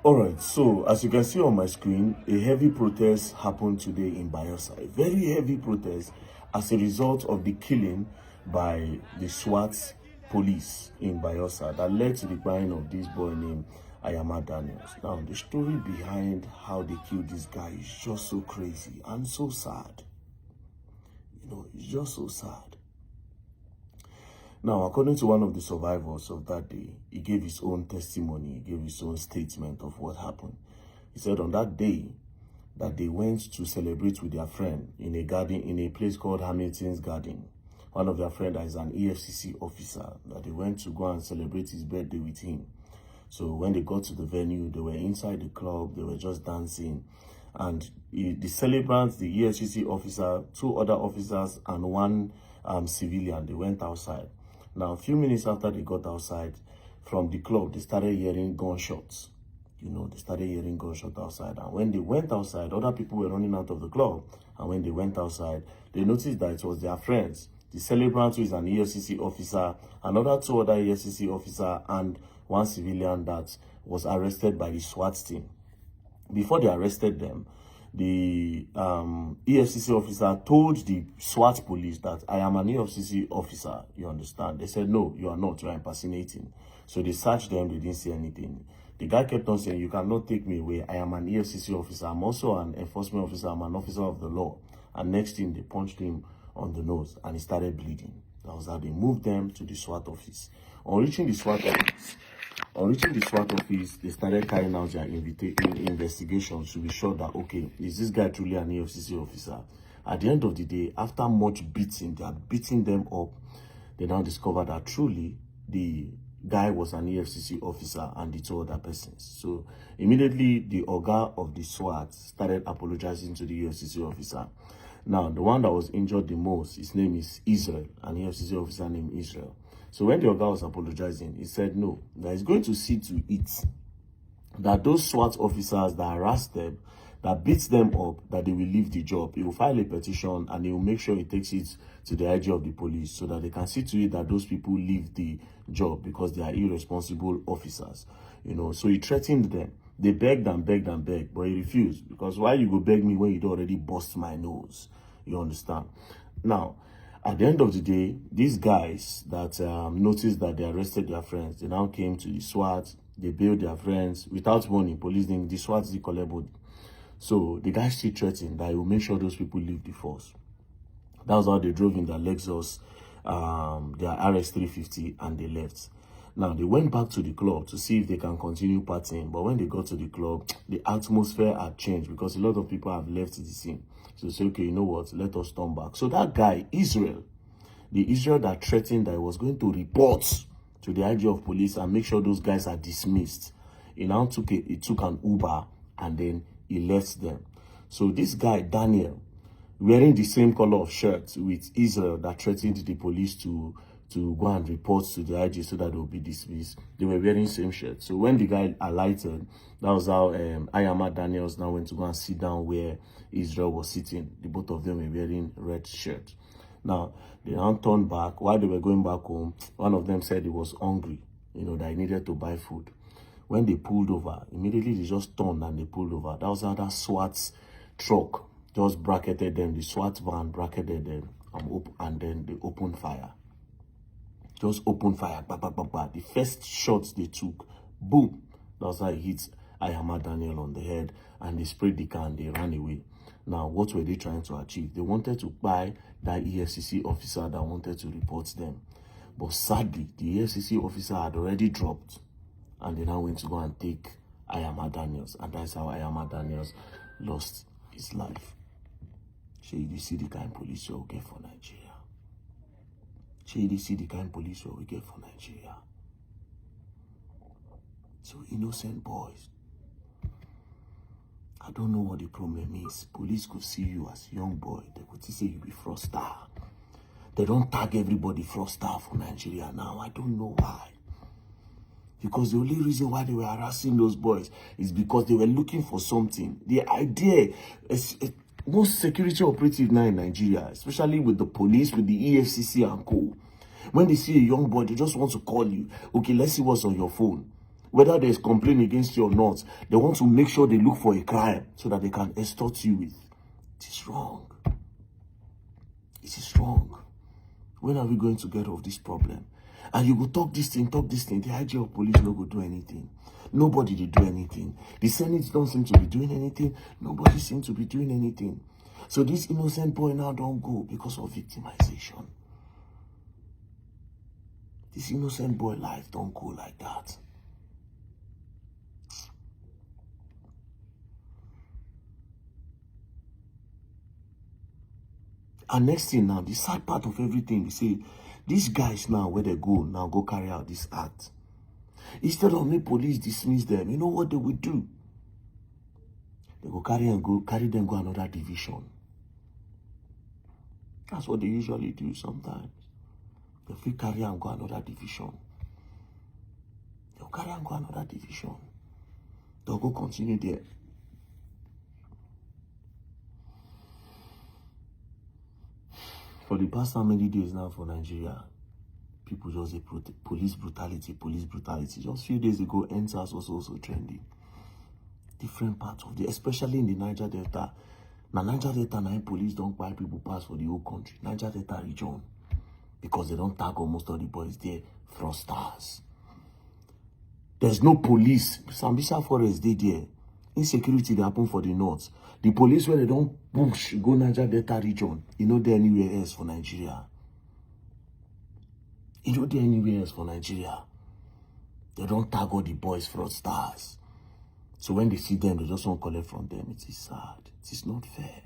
All right, so as you can see on my screen, a heavy protest happened today in Bayelsa. A very heavy protest as a result of the killing by the SWAT police in Bayelsa that led to the buying of this boy named Ayama Daniels. Now, the story behind how they killed this guy is just so crazy and so sad. You know, it's just so sad. Now, according to one of the survivors of that day, he gave his own testimony, he gave his own statement of what happened. He said on that day that they went to celebrate with their friend in a garden, in a place called Hamilton's Garden. One of their friends is an EFCC officer, that they went to go and celebrate his birthday with him. So when they got to the venue, they were inside the club, they were just dancing. And the celebrants, the EFCC officer, two other officers, and one civilian, they went outside. Now, a few minutes after they got outside from the club, they started hearing gunshots. You know, they started hearing gunshots outside. And when they went outside, other people were running out of the club. And when they went outside, they noticed that it was their friends. The celebrant, who is an EFCC officer, another two other EFCC officer, and one civilian that was arrested by the SWAT team. Before they arrested them, the EFCC officer told the SWAT police that I am an EFCC officer, you understand? They said, no, you are not, you are impersonating. So they searched them, they didn't see anything. The guy kept on saying, you cannot take me away, I am an EFCC officer, I'm also an enforcement officer, I'm an officer of the law. And next thing, they punched him on the nose and he started bleeding. That was how they moved them to the SWAT office. On reaching the SWAT office, they started carrying out their investigations to be sure that, okay, is this guy truly an EFCC officer? At the end of the day, after much beating, they are beating them up, they now discovered that truly the guy was an EFCC officer and the two other persons. So immediately, the Oga of the SWAT started apologizing to the EFCC officer. Now, the one that was injured the most, his name is Israel, an EFCC officer named Israel. So when the Oga was apologizing, he said no, that he's going to see to it that those SWAT officers that harassed them, that beats them up, that they will leave the job. He will file a petition and he will make sure he takes it to the IG of the police so that they can see to it that those people leave the job because they are irresponsible officers. You know, so he threatened them. They begged and begged and begged, but he refused, because why you go beg me when you already bust my nose? You understand? Now, at the end of the day, these guys that noticed that they arrested their friends, they now came to the SWAT, they bailed their friends without warning. Police didn't, the SWAT didn't collect body. So the guys still threatened that he will make sure those people leave the force. That was how they drove in their Lexus, their RS350, and they left. Now, they went back to the club to see if they can continue partying. But when they got to the club, the atmosphere had changed because a lot of people have left the scene. So they say, okay, you know what, let us turn back. So that guy, Israel, the Israel that threatened that he was going to report to the IG of police and make sure those guys are dismissed, he now took an Uber and then he left them. So this guy, Daniel, wearing the same color of shirt with Israel that threatened the police to go and report to the IG so that they will be dismissed. They were wearing the same shirt. So when the guy alighted, that was how Ayama Daniels now went to go and sit down where Israel was sitting. The both of them were wearing red shirts. Now, they now turned back. While they were going back home, one of them said he was hungry, you know, that he needed to buy food. When they pulled over, immediately they just turned and they pulled over. That was how that SWAT truck just bracketed them. The SWAT van bracketed them and then they opened fire. Just opened fire. Bah, bah, bah, bah. The first shots they took, boom. That was how it hit Ayama Daniel on the head, and they sprayed the car and they ran away. Now, what were they trying to achieve? They wanted to buy that EFCC officer that wanted to report them. But sadly, the EFCC officer had already dropped, and they now went to go and take Ayama Daniels. And that's how Ayama Daniels lost his life. So you see the kind of police you get for Nigeria. You see the kind of police we get for Nigeria. So innocent boys. I don't know what the problem is. Police could see you as a young boy. They could say you be fraudster. They don't tag everybody fraudster for Nigeria now. I don't know why. Because the only reason why they were harassing those boys is because they were looking for something. The idea is most security operatives now in Nigeria, especially with the police, with the EFCC and co. When they see a young boy, they just want to call you. Okay, let's see what's on your phone. whether there's complaint against you or not, they want to make sure they look for a crime so that they can extort you with. It is wrong. It is wrong. When are we going to get off this problem? And you go talk this thing. The IG of police no go do anything. Nobody did do anything. The Senate don't seem to be doing anything. Nobody seems to be doing anything. So this innocent boy now don't go because of victimization. This innocent boy life don't go like that. And next thing now, the sad part of everything, we say, these guys now, where they go carry out this act. Instead of the police dismiss them, you know what they will do? They go carry them go another division. That's what they usually do sometimes. They will carry and go another division. They'll carry and go another division. They'll go continue there. For the past how many days now for Nigeria, people just say police brutality. Just a few days ago, NSAS was also trending. Different parts of the, especially in the Niger Delta. Now, Niger Delta, now police don't buy people pass for the whole country. Niger Delta region. Because they don't tag almost all the boys there. Fraudsters. There's no police. Sambisa Forest, they there. Insecurity, they happen for the north. The police, when they don't push, go Niger Delta region, you know they're anywhere else for Nigeria. You know they're anywhere else for Nigeria. They don't tag all the boys fraudsters. So when they see them, they just won't collect from them. It is sad. It is not fair.